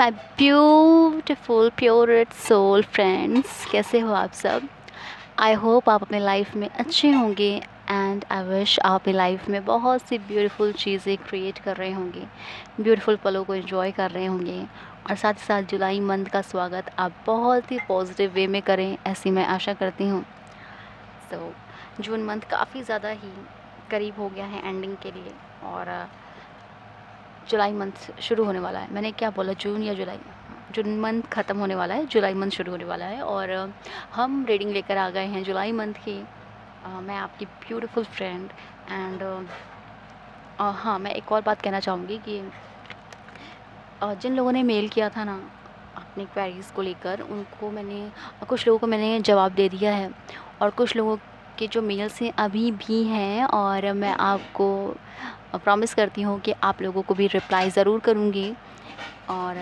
My beautiful प्योरेट soul friends, कैसे हो आप सब। आई होप आप अपने लाइफ में अच्छे होंगे एंड आई विश आप अपनी लाइफ में बहुत सी ब्यूटीफुल चीज़ें क्रिएट कर रहे होंगे, ब्यूटीफुल पलों को एंजॉय कर रहे होंगे और साथ ही साथ जुलाई मंथ का स्वागत आप बहुत ही पॉजिटिव वे में करें, ऐसी मैं आशा करती हूँ। जून मंथ काफ़ी ज़्यादा ही करीब हो गया है एंडिंग के लिए और जुलाई मंथ शुरू होने वाला है। मैंने क्या बोला, जून या जुलाई? जून मंथ ख़त्म होने वाला है, जुलाई मंथ शुरू होने वाला है और हम रीडिंग लेकर आ गए हैं जुलाई मंथ की। मैं आपकी ब्यूटीफुल फ्रेंड एंड हाँ, मैं एक और बात कहना चाहूँगी कि जिन लोगों ने मेल किया था ना अपनी क्वेरीज़ को लेकर, उनको मैंने कुछ लोगों को मैंने जवाब दे दिया है और कुछ लोगों के जो मेल्स हैं अभी भी हैं और मैं आपको प्रॉमिस करती हूँ कि आप लोगों को भी रिप्लाई ज़रूर करूँगी। और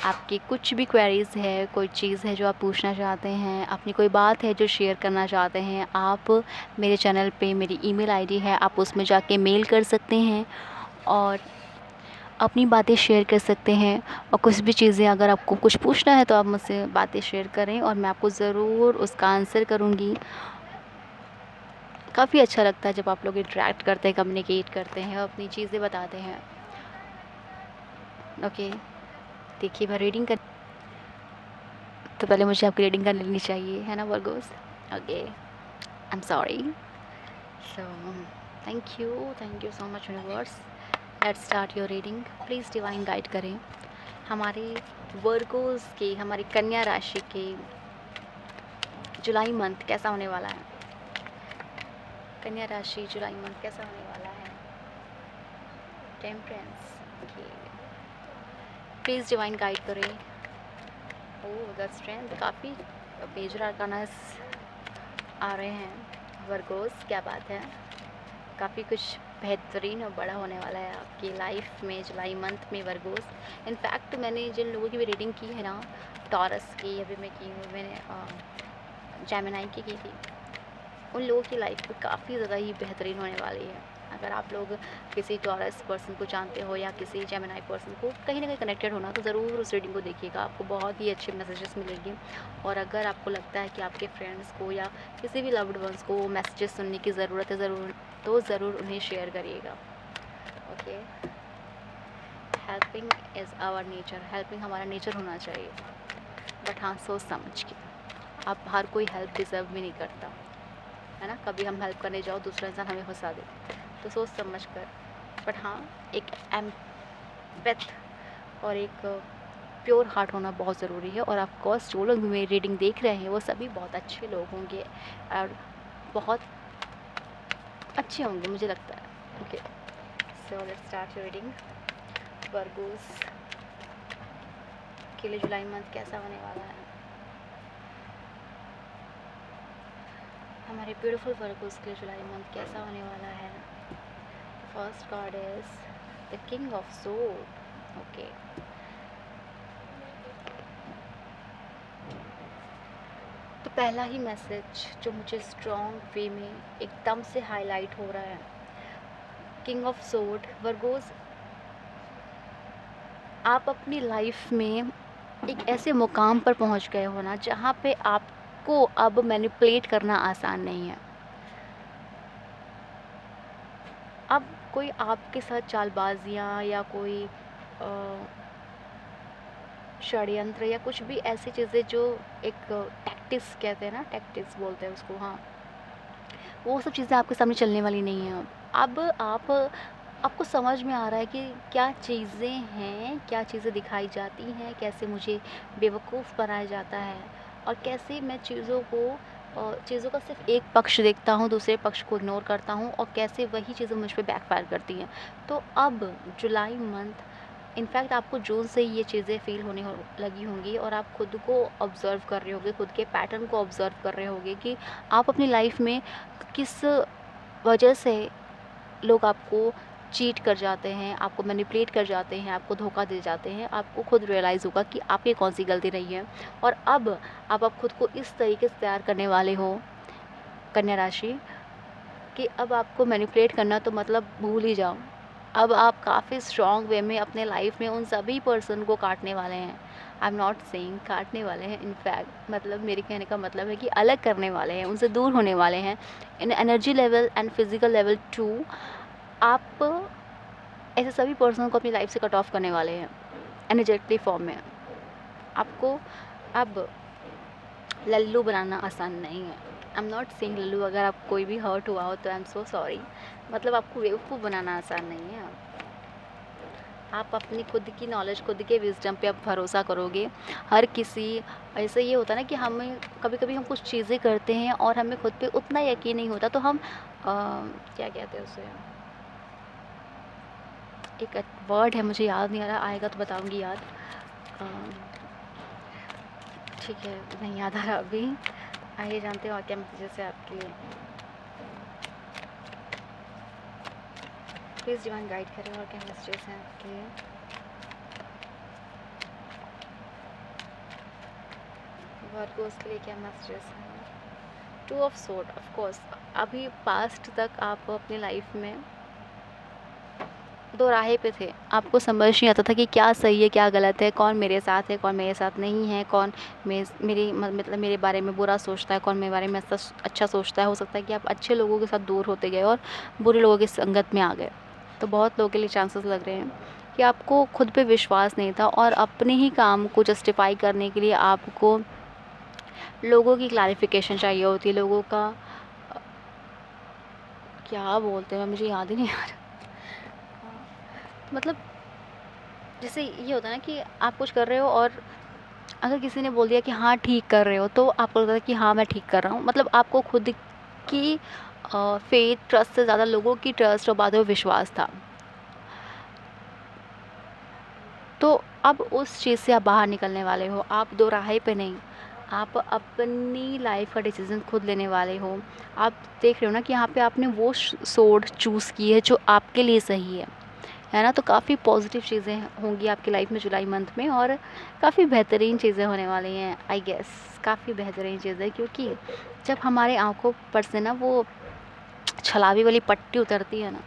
आपकी कुछ भी क्वेरीज़ है, कोई चीज़ है जो आप पूछना चाहते हैं, अपनी कोई बात है जो शेयर करना चाहते हैं, आप मेरे चैनल पे मेरी ईमेल आईडी है, आप उसमें जाके मेल कर सकते हैं और अपनी बातें शेयर कर सकते हैं। और कुछ भी चीज़ें अगर आपको कुछ पूछना है तो आप मुझसे बातें शेयर करें और मैं आपको ज़रूर उसका आंसर करूँगी। काफ़ी अच्छा लगता है जब आप लोग इंटरेक्ट करते हैं, कम्युनिकेट करते हैं और अपनी चीज़ें बताते हैं। ओके, देखिए मैं रीडिंग कर, तो पहले मुझे आपकी रीडिंग कर लेनी चाहिए, है ना Virgo's? Okay, I am sorry. So thank you so much universe. Let's start your reading. Please divine guide करें हमारे वर्गोस के, हमारी कन्या राशि के जुलाई मंथ कैसा होने वाला है। कन्या राशि जुलाई मंथ कैसा होने वाला है। Temperance, okay, please divine guide करें। ओह द स्ट्रेंथ, काफ़ी मेजर आर्कानास आ रहे हैं वर्गोस, क्या बात है। काफ़ी कुछ बेहतरीन और बड़ा होने वाला है आपकी लाइफ में जुलाई मंथ में वर्गोस। इनफैक्ट मैंने जिन लोगों की भी रीडिंग की है ना, टॉरस की अभी मैं की हूँ, मैंने जेमिनी की थी, उन लोगों की लाइफ में काफ़ी ज़्यादा ही बेहतरीन होने वाली है। अगर आप लोग किसी टॉरस पर्सन को जानते हो या किसी जेमिनी पर्सन को कहीं ना कहीं कनेक्टेड होना, तो ज़रूर उस रीडिंग को देखिएगा, आपको बहुत ही अच्छे मैसेजेस मिलेंगे। और अगर आपको लगता है कि आपके फ्रेंड्स को या किसी भी लव्ड वंस को वो मैसेजेस सुनने की ज़रूरत है, ज़रूर उन्हें शेयर करिएगा। Okay, helping is our nature, helping हमारा नेचर होना चाहिए, बट हाँ सोच समझ के। आप हर कोई हेल्प डिज़र्व भी नहीं करता, है ना। कभी हम हेल्प करने जाओ दूसरा इंसान हमें हंसा दे, तो सोच समझ कर। बट हाँ, एक एम्पैथ और एक प्योर हार्ट होना बहुत ज़रूरी है। और ऑफकोर्स जो लोग मेरी रीडिंग देख रहे हैं वो सभी बहुत अच्छे लोग होंगे और बहुत अच्छे होंगे, मुझे लगता है। Okay, so let's start your reading. Virgo's के लिए जुलाई मंथ कैसा होने वाला है। हमारे ब्यूटीफुल वर्गोस के लिए जुलाई मंथ कैसा होने वाला है। First card is the king of sword. Okay, तो पहला ही मैसेज जो मुझे स्ट्रॉन्ग वे में एकदम से हाईलाइट हो रहा है, किंग ऑफ सोर्ड वर्गोस, आप अपनी लाइफ में एक ऐसे मुकाम पर पहुंच गए हो ना जहाँ पे आपको अब मैनिपुलेट करना आसान नहीं है। अब कोई आपके साथ चालबाजियाँ या कोई षड्यंत्र या कुछ भी ऐसी चीज़ें जो एक टैक्टिक्स कहते हैं ना, टैक्टिक्स बोलते हैं उसको, हाँ, वो सब चीज़ें आपके सामने चलने वाली नहीं हैं। अब आपको समझ में आ रहा है कि क्या चीज़ें हैं, क्या चीज़ें दिखाई जाती हैं, कैसे मुझे बेवकूफ़ बनाया जाता है और कैसे मैं चीज़ों का सिर्फ एक पक्ष देखता हूँ, दूसरे पक्ष को इग्नोर करता हूँ और कैसे वही चीज़ें मुझ पे बैकफायर करती हैं। तो अब जुलाई मंथ, इनफैक्ट आपको जून से ही ये चीज़ें फ़ील होने लगी होंगी और आप खुद को ऑब्ज़र्व कर रहे होंगे, खुद के पैटर्न को ऑब्ज़र्व कर रहे होंगे कि आप अपनी लाइफ में किस वजह से लोग आपको चीट कर जाते हैं, आपको मैनिपुलेट कर जाते हैं, आपको धोखा दे जाते हैं। आपको खुद रियलाइज़ होगा कि आपकी कौन सी गलती रही है और अब आप खुद को इस तरीके से तैयार करने वाले हो कन्या राशि कि अब आपको मैनिपुलेट करना तो मतलब भूल ही जाओ। अब आप काफ़ी स्ट्रॉन्ग वे में अपने लाइफ में उन सभी पर्सन को काटने वाले हैं। आई एम नॉट सेइंग काटने वाले हैं, इनफैक्ट मतलब मेरे कहने का मतलब है कि अलग करने वाले हैं, उनसे दूर होने वाले हैं in energy level and physical level too. आप ऐसे सभी पर्सन को अपनी लाइफ से कट ऑफ करने वाले हैं एनर्जेटिकली फॉर्म में। आपको अब लल्लू बनाना आसान नहीं है। I am not saying Lallu, अगर आप कोई भी हर्ट हुआ हो तो आई एम सो सॉरी। मतलब आपको बेवकूफ़ बनाना आसान नहीं है। आप अपनी खुद की नॉलेज, खुद के विज़डम पे आप भरोसा करोगे। हर किसी ऐसे ये होता है ना कि हमें कभी-कभी हम कुछ चीज़ें करते हैं और हमें खुद पे उतना यकीन नहीं होता, तो हम क्या कहते हैं उसे, एक वर्ड है मुझे याद नहीं आ रहा, आएगा तो बताऊँगी याद। अ, ठीक है, नहीं याद आ रहा अभी। आइए जानते हो और क्या मैसेजेस है आपके लिए। प्लीज़ डिवाइन गाइड करें और क्या मैसेजेस हैं आपके लिए। वर्गोस के लिए क्या मैसेजेस हैं। Two of sword, of course अभी पास्ट तक आप अपनी लाइफ में दो राहे पे थे। आपको समझ नहीं आता था कि क्या सही है क्या गलत है, कौन मेरे साथ है कौन मेरे साथ नहीं है, कौन मतलब मेरे बारे में बुरा सोचता है, कौन मेरे बारे में अच्छा सोचता है। हो सकता है कि आप अच्छे लोगों के साथ दूर होते गए और बुरे लोगों की संगत में आ गए। तो बहुत लोगों के लिए चांसेस लग रहे हैं कि आपको खुद पे विश्वास नहीं था और अपने ही काम को जस्टिफाई करने के लिए आपको लोगों की क्लैरिफिकेशन चाहिए होती है। लोगों का क्या बोलते हैं, मुझे याद ही नहीं आ रहा। मतलब जैसे ये होता है ना कि आप कुछ कर रहे हो और अगर किसी ने बोल दिया कि हाँ ठीक कर रहे हो, तो आपको लगता है कि हाँ मैं ठीक कर रहा हूँ। मतलब आपको खुद की फेथ, ट्रस्ट से ज़्यादा लोगों की ट्रस्ट और बातों में विश्वास था। तो अब उस चीज़ से आप बाहर निकलने वाले हो। आप दो राहे पे नहीं, आप अपनी लाइफ का डिसीज़न खुद लेने वाले हो। आप देख रहे हो ना कि यहाँ पे आपने वो सोर्ड चूज़ की है जो आपके लिए सही है ना। तो काफ़ी पॉजिटिव चीज़ें होंगी आपकी लाइफ में जुलाई मंथ में और काफ़ी बेहतरीन चीज़ें होने वाली हैं। आई गेस काफ़ी बेहतरीन चीज़ें, क्योंकि जब हमारे आंखों पर से ना वो छलावी वाली पट्टी उतरती है ना,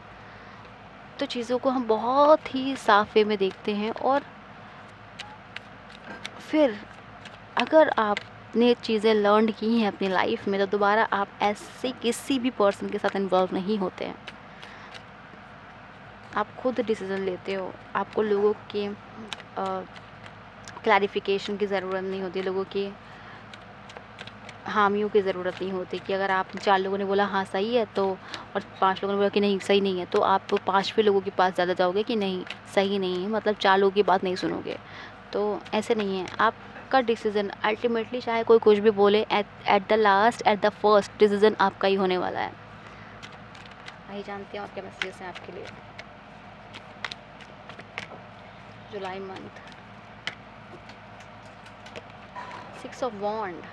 तो चीज़ों को हम बहुत ही साफ वे में देखते हैं। और फिर अगर आपने चीज़ें लर्न की हैं अपनी लाइफ में, तो दोबारा आप ऐसे किसी भी पर्सन के साथ इन्वॉल्व नहीं होते हैं। आप खुद डिसीज़न लेते हो। आपको लोगों के क्लैरिफिकेशन की ज़रूरत नहीं होती, लोगों की हामियों की ज़रूरत नहीं होती कि अगर आप 4 लोगों ने बोला हाँ सही है, तो और 5 लोगों ने बोला कि नहीं सही नहीं है, तो आप 5वें लोगों के पास ज़्यादा जाओगे कि नहीं सही नहीं है, मतलब 4 लोगों की बात नहीं सुनोगे। तो ऐसे नहीं है। आपका डिसीज़न अल्टीमेटली, चाहे कोई कुछ भी बोले, at the last, at the first decision आपका ही होने वाला है। आइए जानते हैं और क्या मैसेजेस हैं आपके लिए जुलाई मंथ। 6 ऑफ वॉन्ड,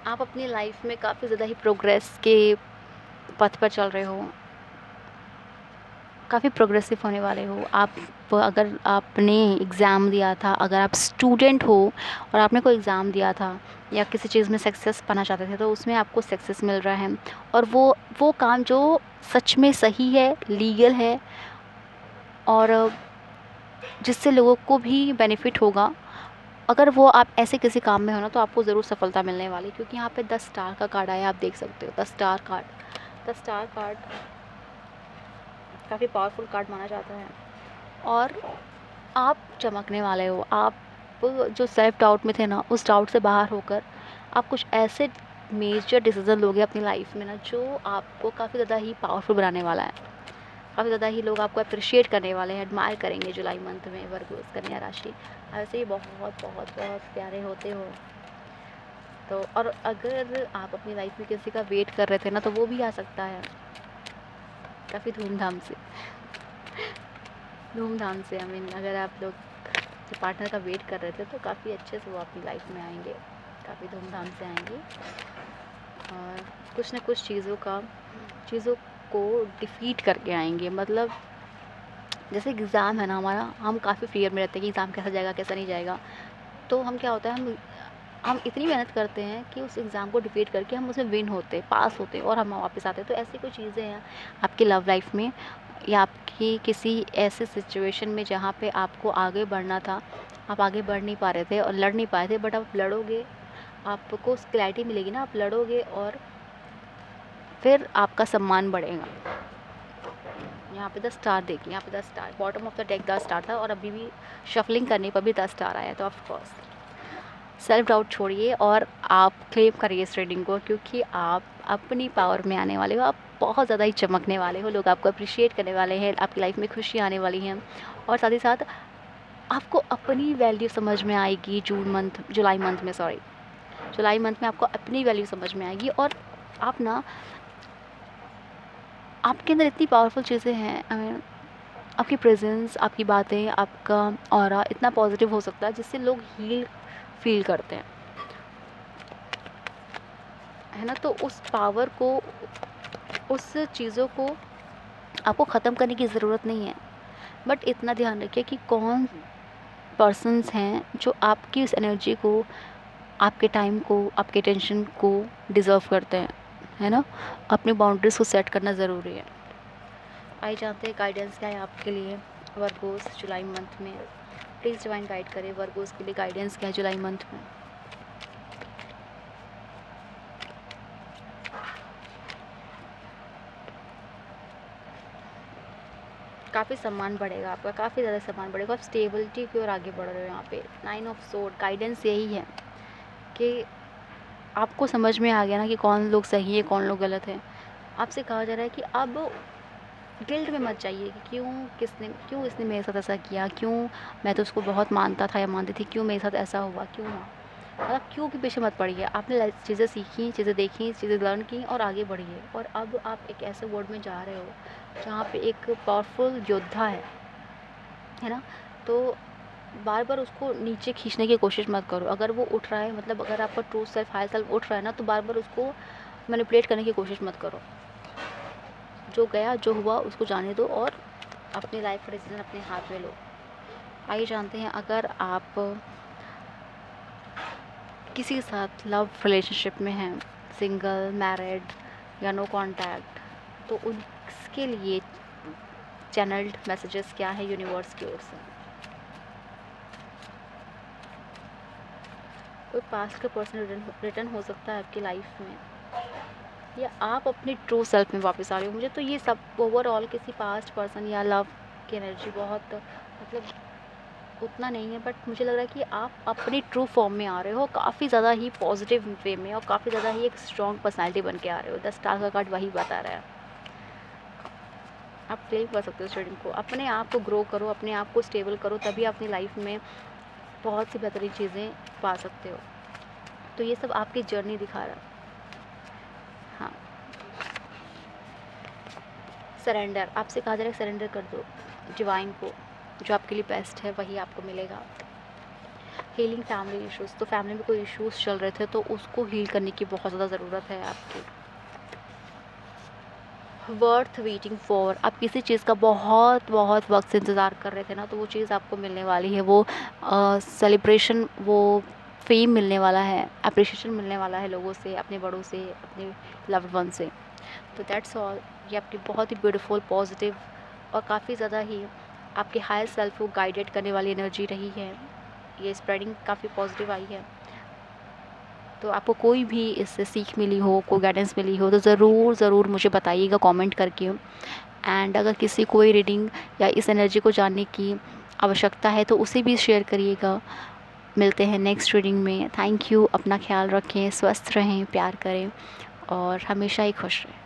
आप अपनी लाइफ में काफ़ी ज़्यादा ही प्रोग्रेस के पथ पर चल रहे हो, काफ़ी प्रोग्रेसिव होने वाले हो आप। अगर आपने एग्ज़ाम दिया था, अगर आप स्टूडेंट हो और आपने कोई एग्ज़ाम दिया था या किसी चीज़ में सक्सेस पाना चाहते थे, तो उसमें आपको सक्सेस मिल रहा है। और वो काम जो सच में सही है, लीगल है और जिससे लोगों को भी बेनिफिट होगा, अगर वो आप ऐसे किसी काम में हो ना, तो आपको ज़रूर सफलता मिलने वाली है। क्योंकि यहाँ पे 10 स्टार का कार्ड आया, आप देख सकते हो 10 स्टार कार्ड। 10 स्टार कार्ड काफ़ी पावरफुल कार्ड माना जाता है और आप चमकने वाले हो। आप जो सेल्फ डाउट में थे ना, उस डाउट से बाहर होकर आप कुछ ऐसे मेजर डिसीजन लोगे अपनी लाइफ में ना, जो आपको काफ़ी ज़्यादा ही पावरफुल बनाने वाला है। काफ़ी ज़्यादा ही लोग आपको अप्रिशिएट करने वाले हैं, एडमायर करेंगे जुलाई मंथ में। वर्गोस कन्या राशि ऐसे ही बहुत बहुत बहुत प्यारे होते हो। तो और अगर आप अपनी लाइफ में किसी का वेट कर रहे थे ना, तो वो भी आ सकता है काफ़ी धूमधाम से। आई मीन अगर आप लोग जो पार्टनर का वेट कर रहे थे, तो काफ़ी अच्छे से वो अपनी लाइफ में आएंगे, काफ़ी धूमधाम से आएंगे और कुछ ना कुछ चीज़ों को डिफीट करके आएंगे। मतलब जैसे एग्ज़ाम है ना हमारा, हम काफ़ी फियर में रहते हैं कि एग्ज़ाम कैसा जाएगा कैसा नहीं जाएगा। तो हम क्या होता है, हम इतनी मेहनत करते हैं कि उस एग्ज़ाम को डिफीट करके हम उसमें विन होते, पास होते और हम वापस आते हैं। तो ऐसी कोई चीज़ें हैं आपकी लव लाइफ में या आपकी किसी ऐसे सिचुएशन में जहाँ पे आपको आगे बढ़ना था, आप आगे बढ़ नहीं पा रहे थे और लड़ नहीं पाए थे, बट आप लड़ोगे, आपको उस क्लैरिटी मिलेगी ना, आप लड़ोगे और फिर आपका सम्मान बढ़ेगा। यहाँ पे 10 स्टार देखिए, यहाँ पे 10 star, bottom of the deck 10 star था और अभी भी शफलिंग करने पर भी 10 स्टार आया। तो ऑफ कोर्स सेल्फ डाउट छोड़िए और आप क्लेम करिए इस रीडिंग को, क्योंकि आप अपनी पावर में आने वाले हो, आप बहुत ज़्यादा ही चमकने वाले हो, लोग आपको अप्रिशिएट करने वाले हैं, आपकी लाइफ में खुशी आने वाली हैं और साथ ही साथ आपको अपनी वैल्यू समझ में आएगी। जुलाई मंथ में आपको अपनी वैल्यू समझ में आएगी और आप ना, आपके अंदर इतनी पावरफुल चीज़ें हैं, आपकी प्रेजेंस, आपकी बातें, आपका ऑरा इतना पॉजिटिव हो सकता है जिससे लोग हील फील करते हैं, है ना। तो उस पावर को, उस चीज़ों को आपको ख़त्म करने की ज़रूरत नहीं है, बट इतना ध्यान रखिए कि कौन पर्सन्स हैं जो आपकी उस एनर्जी को, आपके टाइम को, आपके टेंशन को डिज़र्व करते हैं, है ना। अपनी बाउंड्रीज़ को सेट करना ज़रूरी है। आइए जानते हैं गाइडेंस क्या है आपके लिए वर्गोस जुलाई मंथ में। प्लीज़ डिवाइन गाइड करें, वर्गोस के लिए गाइडेंस क्या है जुलाई मंथ में। काफ़ी सम्मान बढ़ेगा आपका, काफ़ी ज़्यादा सम्मान बढ़ेगा, आप स्टेबिलिटी की ओर आगे बढ़ रहे हो। यहाँ पे 9 ऑफ सोर्ड गाइडेंस यही है कि आपको समझ में आ गया ना कि कौन लोग सही है, कौन लोग गलत है। आपसे कहा जा रहा है कि अब गिल्ट में मत जाइए कि क्यों इसने मेरे साथ ऐसा किया, क्यों मैं तो उसको बहुत मानता था या मानती थी, क्यों मेरे साथ ऐसा हुआ, क्यों हुआ। मतलब क्यों के पीछे मत पड़िए, आपने चीज़ें सीखी, चीज़ें देखी, चीज़ें लर्न की और आगे बढ़िए। और अब आप एक ऐसे वर्ल्ड में जा रहे हो जहाँ पे एक पावरफुल योद्धा है ना। तो बार बार उसको नीचे खींचने की कोशिश मत करो। अगर वो उठ रहा है, मतलब अगर आपका ट्रू सेल्फ, हाई सेल्फ उठ रहा है ना, तो बार बार उसको मैनिपुलेट करने की कोशिश मत करो। जो गया, जो हुआ, उसको जाने दो और अपनी लाइफ का डिसीजन अपने हाथ में लो। आइए जानते हैं, अगर आप किसी के साथ लव रिलेशनशिप में हैं, सिंगल, मैरिड या नो कांटेक्ट, तो उसके लिए चैनल्ड मैसेजेस क्या है यूनिवर्स की ओर से। कोई पास्ट का पर्सन रिटर्न हो सकता है आपकी लाइफ में, या आप अपनी ट्रू सेल्फ में वापस आ रहे हो। मुझे तो ये सब ओवरऑल किसी पास्ट पर्सन या लव की एनर्जी बहुत, मतलब उतना नहीं है, बट मुझे लग रहा है कि आप अपनी ट्रू फॉर्म में आ रहे हो, काफ़ी ज़्यादा ही पॉजिटिव वे में और काफ़ी ज़्यादा ही एक स्ट्रॉन्ग पर्सनैलिटी बन के आ रहे हो। 10 स्टार का कार्ड वही बता रहा है। आप क्लेम कर सकते हो स्टूडेंट को, अपने आप को ग्रो करो, अपने आप को स्टेबल करो, तभी अपनी लाइफ में बहुत सी बेहतरीन चीज़ें पा सकते हो। तो ये सब आपकी जर्नी दिखा रहा है। हाँ, सरेंडर, आपसे कहा जा रहा है सरेंडर कर दो डिवाइन को, जो आपके लिए बेस्ट है वही आपको मिलेगा। हीलिंग फैमिली इश्यूज़, तो फैमिली में कोई इश्यूज़ चल रहे थे तो उसको हील करने की बहुत ज़्यादा ज़रूरत है आपकी। वर्थ वेटिंग फॉर, आप किसी चीज़ का बहुत बहुत वक्त से इंतज़ार कर रहे थे ना, तो वो चीज़ आपको मिलने वाली है। वो सेलिब्रेशन, वो फेम मिलने वाला है, अप्रिशिएशन मिलने वाला है लोगों से, अपने बड़ों से, अपने लव्ड वन से। तो दैट्स ऑल। ये आपकी बहुत ही ब्यूटीफुल, पॉजिटिव और काफ़ी ज़्यादा ही आपके हायर सेल्फ को गाइडेड करने वाली एनर्जी रही है। ये स्प्रेडिंग काफ़ी पॉजिटिव आई है। तो आपको कोई भी इससे सीख मिली हो, कोई गाइडेंस मिली हो, तो ज़रूर मुझे बताइएगा कमेंट करके। एंड अगर किसी कोई रीडिंग या इस एनर्जी को जानने की आवश्यकता है तो उसे भी शेयर करिएगा। मिलते हैं नेक्स्ट रीडिंग में। Thank you. अपना ख्याल रखें, स्वस्थ रहें, प्यार करें और हमेशा ही खुश रहें।